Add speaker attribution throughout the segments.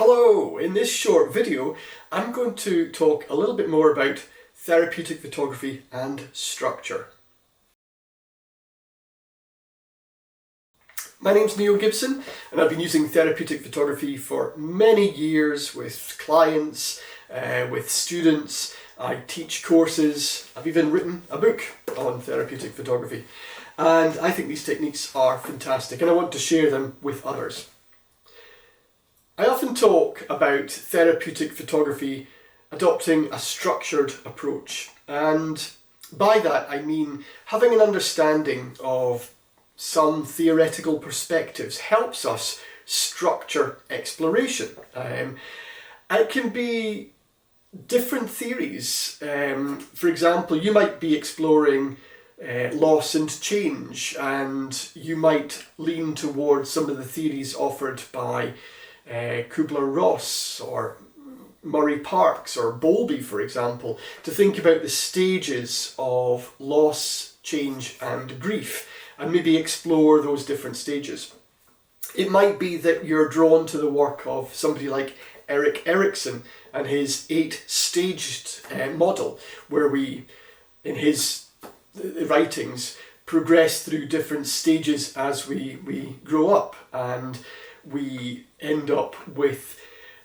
Speaker 1: Hello! In this short video I'm going to talk a little bit more about therapeutic photography and structure. My name's Gibson and I've been using therapeutic photography for many years with clients, with students. I teach courses, I've even written a book on therapeutic photography, and I think these techniques are fantastic and I want to share them with others. I often talk about therapeutic photography adopting a structured approach, and by that I mean having an understanding of some theoretical perspectives helps us structure exploration. It can be different theories. For example, you might be exploring loss and change, and you might lean towards some of the theories offered by Kubler-Ross or Murray Parks or Bowlby, for example, to think about the stages of loss, change and grief, and maybe explore those different stages. It might be that you're drawn to the work of somebody like Erik Erikson and his 8-staged model, where we, in his writings, progress through different stages as we grow up, and we end up with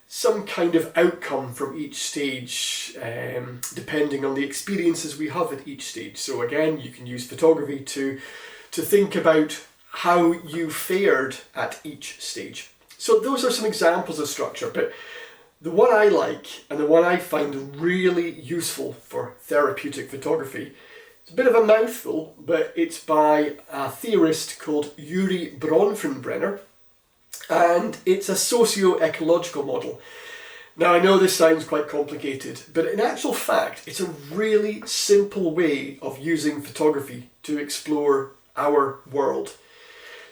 Speaker 1: some kind of outcome from each stage, depending on the experiences we have at each stage. So again, you can use photography to think about how you fared at each stage. So those are some examples of structure, but the one I like and the one I find really useful for therapeutic photography, it's a bit of a mouthful, but it's by a theorist called Urie Bronfenbrenner, and it's a socio-ecological model. Now, I know this sounds quite complicated, but in actual fact it's a really simple way of using photography to explore our world.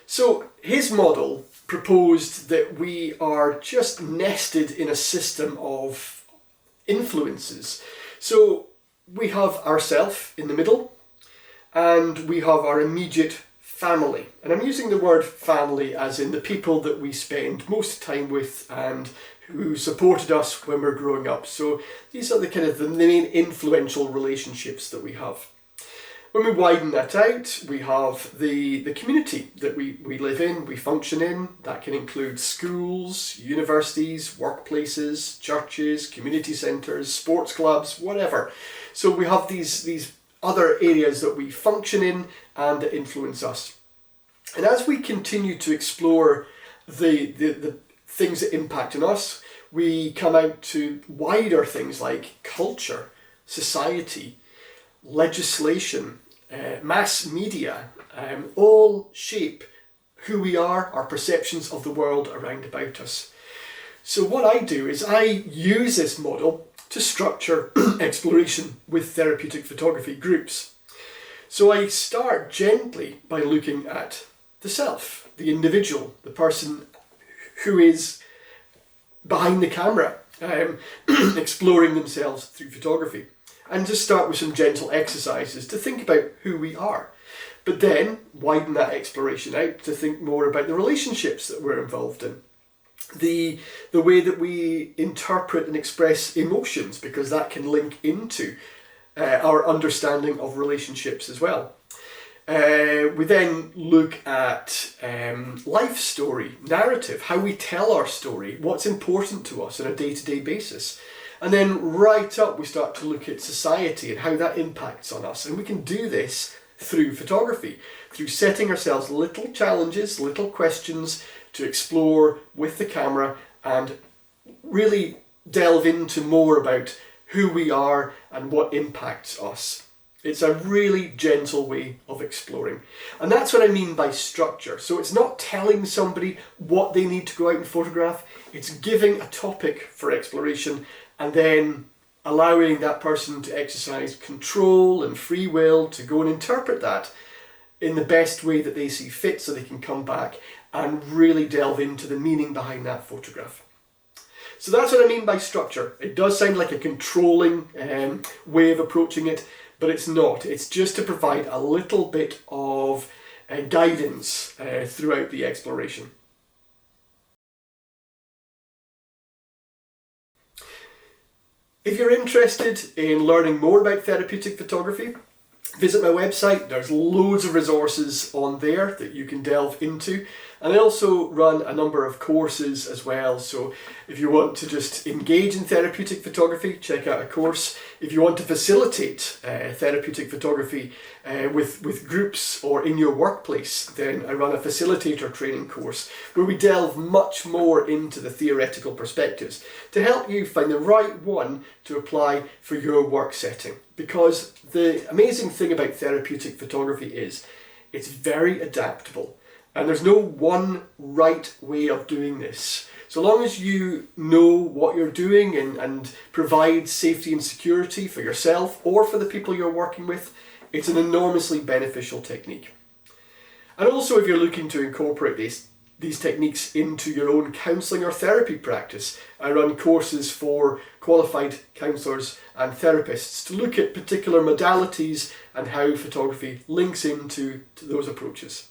Speaker 1: So his model proposed that we are just nested in a system of influences. So we have ourself in the middle, and we have our immediate family. And I'm using the word family as in the people that we spend most time with and who supported us when we're growing up. So these are the main influential relationships that we have. When we widen that out, we have the community that we live in, we function in. That can include schools, universities, workplaces, churches, community centres, sports clubs, whatever. So we have these other areas that we function in and that influence us. And as we continue to explore the things that impact on us, we come out to wider things like culture, society, legislation, mass media, all shape who we are, our perceptions of the world around about us. So what I do is I use this model to structure exploration with therapeutic photography groups. So I start gently by looking at the self, the individual, the person who is behind the camera, exploring themselves through photography. And just start with some gentle exercises to think about who we are. But then widen that exploration out to think more about the relationships that we're involved in. The way that we interpret and express emotions, because that can link into our understanding of relationships as well. We then look at life story, narrative, how we tell our story, what's important to us on a day-to-day basis. And then right up we start to look at society and how that impacts on us. And we can do this through photography, through setting ourselves little challenges, little questions to explore with the camera and really delve into more about who we are and what impacts us. It's a really gentle way of exploring. And that's what I mean by structure. So it's not telling somebody what they need to go out and photograph, it's giving a topic for exploration and then allowing that person to exercise control and free will to go and interpret that in the best way that they see fit, so they can come back and really delve into the meaning behind that photograph. So that's what I mean by structure. It does sound like a controlling way of approaching it, but it's not. It's just to provide a little bit of guidance throughout the exploration. If you're interested in learning more about therapeutic photography, visit my website. There's loads of resources on there that you can delve into. And I also run a number of courses as well. So if you want to just engage in therapeutic photography, check out a course. If you want to facilitate therapeutic photography with groups or in your workplace, then I run a facilitator training course where we delve much more into the theoretical perspectives to help you find the right one to apply for your work setting. Because the amazing thing about therapeutic photography is it's very adaptable. And there's no one right way of doing this. So long as you know what you're doing and provide safety and security for yourself or for the people you're working with, it's an enormously beneficial technique. And also if you're looking to incorporate these techniques into your own counselling or therapy practice, I run courses for qualified counsellors and therapists to look at particular modalities and how photography links into those approaches.